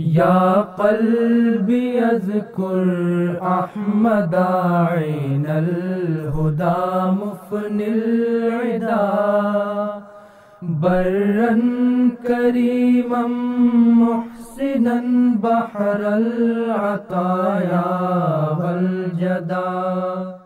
يا قلبي اذكر أحمد عين الهدى مفني العدا برا كريما محسنا بحر العطايا والجدا.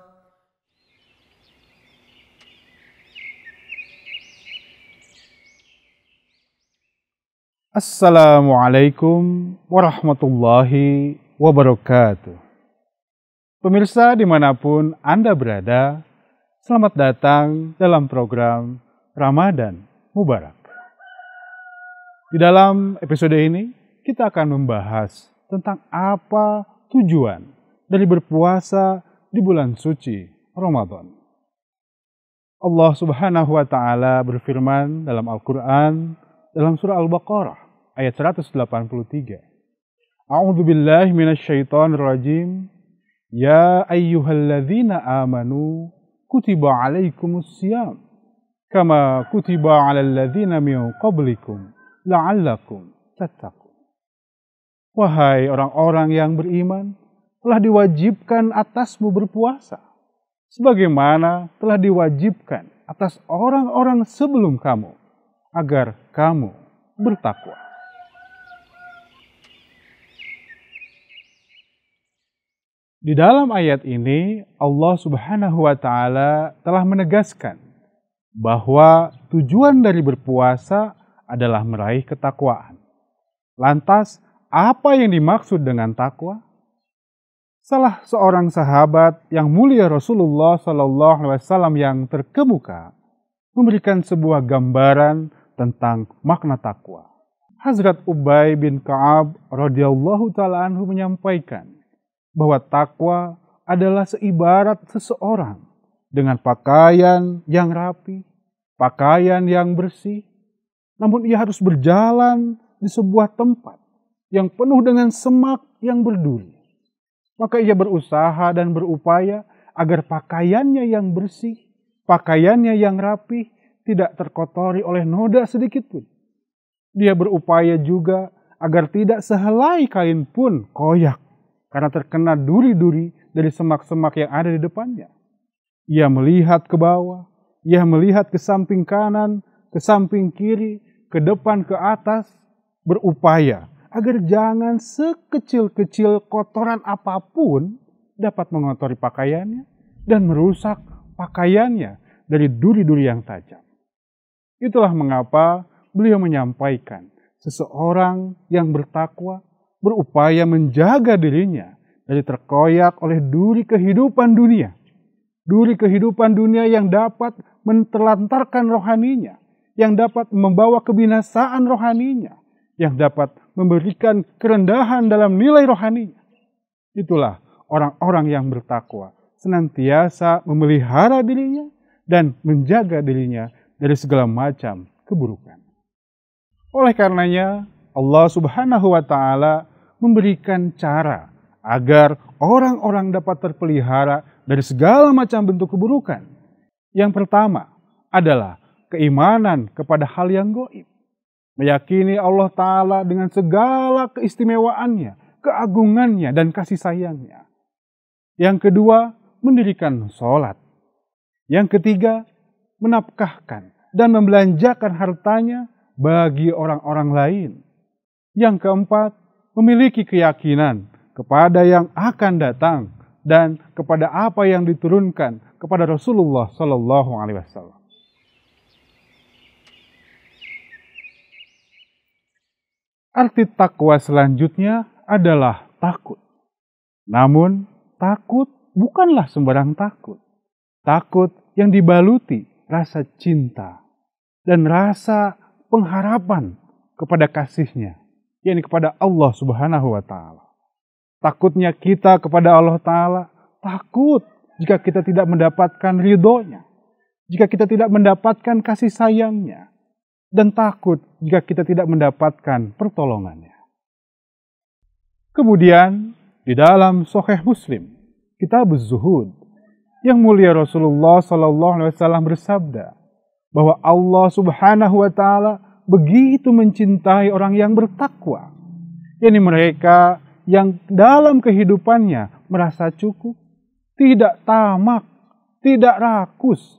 Assalamualaikum warahmatullahi wabarakatuh. Pemirsa dimanapun Anda berada, selamat datang dalam program Ramadan Mubarak. Di dalam episode ini, kita akan membahas tentang apa tujuan dari berpuasa di bulan suci Ramadan. Allah Subhanahu wa Ta'ala berfirman dalam Al-Quran, dalam surah Al-Baqarah ayat 183. A'udzu billahi minasyaitonir rajim. Ya ayyuhalladzina amanu kutiba alaikumussyam kama kutiba 'alal ladzina min qablikum la'allakum tattaqun. Wahai orang-orang yang beriman, telah diwajibkan atasmu berpuasa sebagaimana telah diwajibkan atas orang-orang sebelum kamu agar kamu bertakwa. Di dalam ayat ini, Allah Subhanahu wa Ta'ala telah menegaskan bahwa tujuan dari berpuasa adalah meraih ketakwaan. Lantas, apa yang dimaksud dengan takwa? Salah seorang sahabat yang mulia Rasulullah SAW yang terkemuka memberikan sebuah gambaran tentang makna takwa. Hazrat Ubay bin Ka'ab radhiyallahu ta'ala anhu menyampaikan bahwa takwa adalah seibarat seseorang dengan pakaian yang rapi, pakaian yang bersih, namun ia harus berjalan di sebuah tempat yang penuh dengan semak yang berduri. Maka ia berusaha dan berupaya agar pakaiannya yang bersih, pakaiannya yang rapi tidak terkotori oleh noda sedikit pun. Dia berupaya juga agar tidak sehelai kain pun koyak karena terkena duri-duri dari semak-semak yang ada di depannya. Ia melihat ke bawah, ia melihat ke samping kanan, ke samping kiri, ke depan, ke atas, berupaya agar jangan sekecil-kecil kotoran apapun dapat mengotori pakaiannya dan merusak pakaiannya dari duri-duri yang tajam. Itulah mengapa beliau menyampaikan seseorang yang bertakwa berupaya menjaga dirinya dari terkoyak oleh duri kehidupan dunia. Duri kehidupan dunia yang dapat menterlantarkan rohaninya, yang dapat membawa kebinasaan rohaninya, yang dapat memberikan kerendahan dalam nilai rohaninya. Itulah orang-orang yang bertakwa, senantiasa memelihara dirinya dan menjaga dirinya dari segala macam keburukan. Oleh karenanya, Allah Subhanahu wa Ta'ala memberikan cara agar orang-orang dapat terpelihara dari segala macam bentuk keburukan. Yang pertama adalah keimanan kepada hal yang gaib. Meyakini Allah Ta'ala dengan segala keistimewaannya, keagungannya, dan kasih sayangnya. Yang kedua, mendirikan sholat. Yang ketiga, menafkahkan dan membelanjakan hartanya bagi orang-orang lain. Yang keempat, memiliki keyakinan kepada yang akan datang dan kepada apa yang diturunkan kepada Rasulullah Sallallahu Alaihi Wasallam. Arti takwa selanjutnya adalah takut. Namun, takut bukanlah sembarang takut. Takut yang dibaluti rasa cinta dan rasa pengharapan kepada kasihnya, yakni kepada Allah Subhanahu wa Ta'ala. Takutnya kita kepada Allah Ta'ala, takut jika kita tidak mendapatkan ridhonya, jika kita tidak mendapatkan kasih sayangnya, dan takut jika kita tidak mendapatkan pertolongannya. Kemudian di dalam Sahih Muslim, Kitab Az-Zuhud, yang mulia Rasulullah SAW bersabda bahwa Allah Subhanahu wa Ta'ala begitu mencintai orang yang bertakwa yakni mereka yang dalam kehidupannya merasa cukup, tidak tamak, tidak rakus,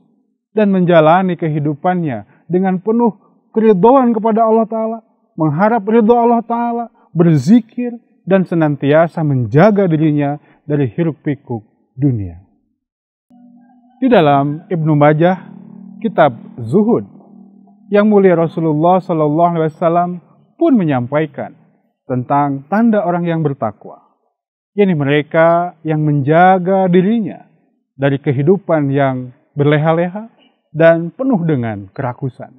dan menjalani kehidupannya dengan penuh keridhaan kepada Allah Ta'ala, mengharap ridho Allah Ta'ala, berzikir, dan senantiasa menjaga dirinya dari hiruk-pikuk dunia. Di dalam Ibnu Majah, kitab Zuhud, yang mulia Rasulullah SAW pun menyampaikan tentang tanda orang yang bertakwa, yakni mereka yang menjaga dirinya dari kehidupan yang berleha-leha dan penuh dengan kerakusan.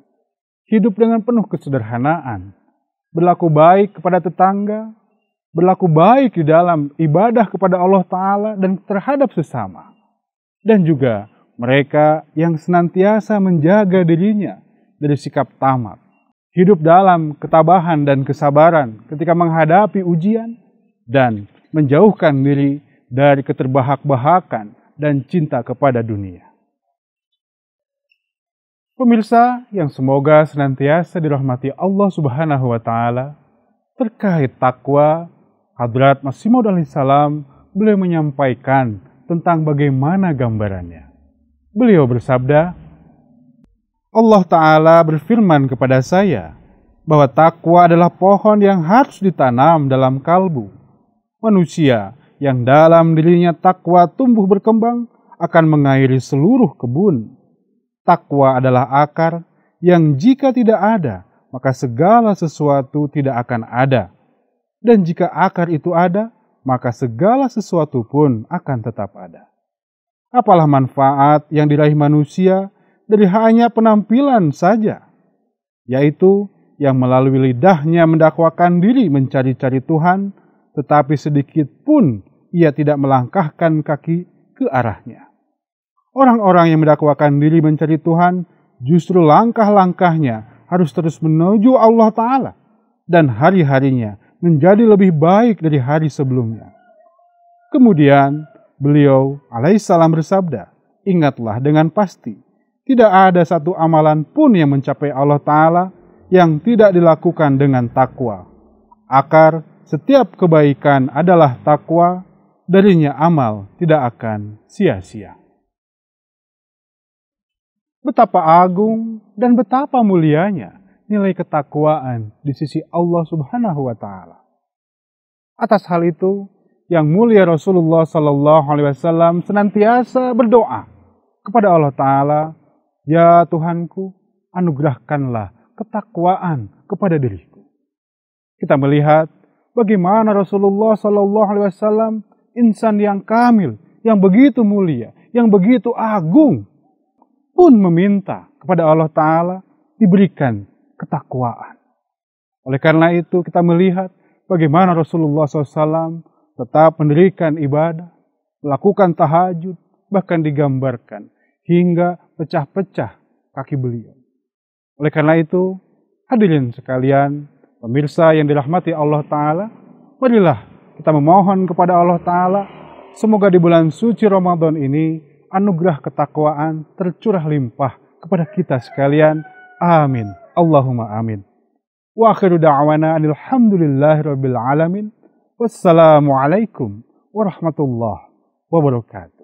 Hidup dengan penuh kesederhanaan, berlaku baik kepada tetangga, berlaku baik di dalam ibadah kepada Allah Ta'ala dan terhadap sesama. Dan juga mereka yang senantiasa menjaga dirinya dari sikap tamak, hidup dalam ketabahan dan kesabaran ketika menghadapi ujian, dan menjauhkan diri dari keterbahak-bahakan dan cinta kepada dunia. Pemirsa yang semoga senantiasa dirahmati Allah Subhanahu wa Ta'ala, terkait takwa, Hadrat Masih Maud alaihissalam beliau menyampaikan tentang bagaimana gambarannya. Beliau bersabda, Allah Ta'ala berfirman kepada saya bahwa takwa adalah pohon yang harus ditanam dalam kalbu. Manusia yang dalam dirinya takwa tumbuh berkembang akan mengairi seluruh kebun. Takwa adalah akar yang jika tidak ada, maka segala sesuatu tidak akan ada. Dan jika akar itu ada, maka segala sesuatu pun akan tetap ada. Apalah manfaat yang diraih manusia dari hanya penampilan saja, yaitu yang melalui lidahnya mendakwakan diri mencari-cari Tuhan, tetapi sedikit pun ia tidak melangkahkan kaki ke arahnya. Orang-orang yang mendakwakan diri mencari Tuhan, justru langkah-langkahnya harus terus menuju Allah Ta'ala, dan hari-harinya menjadi lebih baik dari hari sebelumnya. Kemudian beliau alaihissalam bersabda, ingatlah dengan pasti, tidak ada satu amalan pun yang mencapai Allah Ta'ala yang tidak dilakukan dengan takwa. Akar setiap kebaikan adalah takwa, darinya amal tidak akan sia-sia. Betapa agung dan betapa mulianya nilai ketakwaan di sisi Allah Subhanahu wa Ta'ala. Atas hal itu, yang mulia Rasulullah SAW senantiasa berdoa kepada Allah Ta'ala, ya Tuhanku, anugerahkanlah ketakwaan kepada diriku. Kita melihat bagaimana Rasulullah SAW insan yang kamil, yang begitu mulia, yang begitu agung, pun meminta kepada Allah Ta'ala diberikan ketakwaan. Oleh karena itu kita melihat bagaimana Rasulullah SAW tetap mendirikan ibadah, melakukan tahajud, bahkan digambarkan hingga pecah-pecah kaki beliau. Oleh karena itu, hadirin sekalian, pemirsa yang dirahmati Allah Ta'ala, marilah kita memohon kepada Allah Ta'ala, semoga di bulan suci Ramadan ini, anugerah ketakwaan tercurah limpah kepada kita sekalian. Amin. Allahumma amin. Wa akhiru da'wana alhamdulillahi rabbil alamin. Wassalamualaikum warahmatullahi wabarakatuh.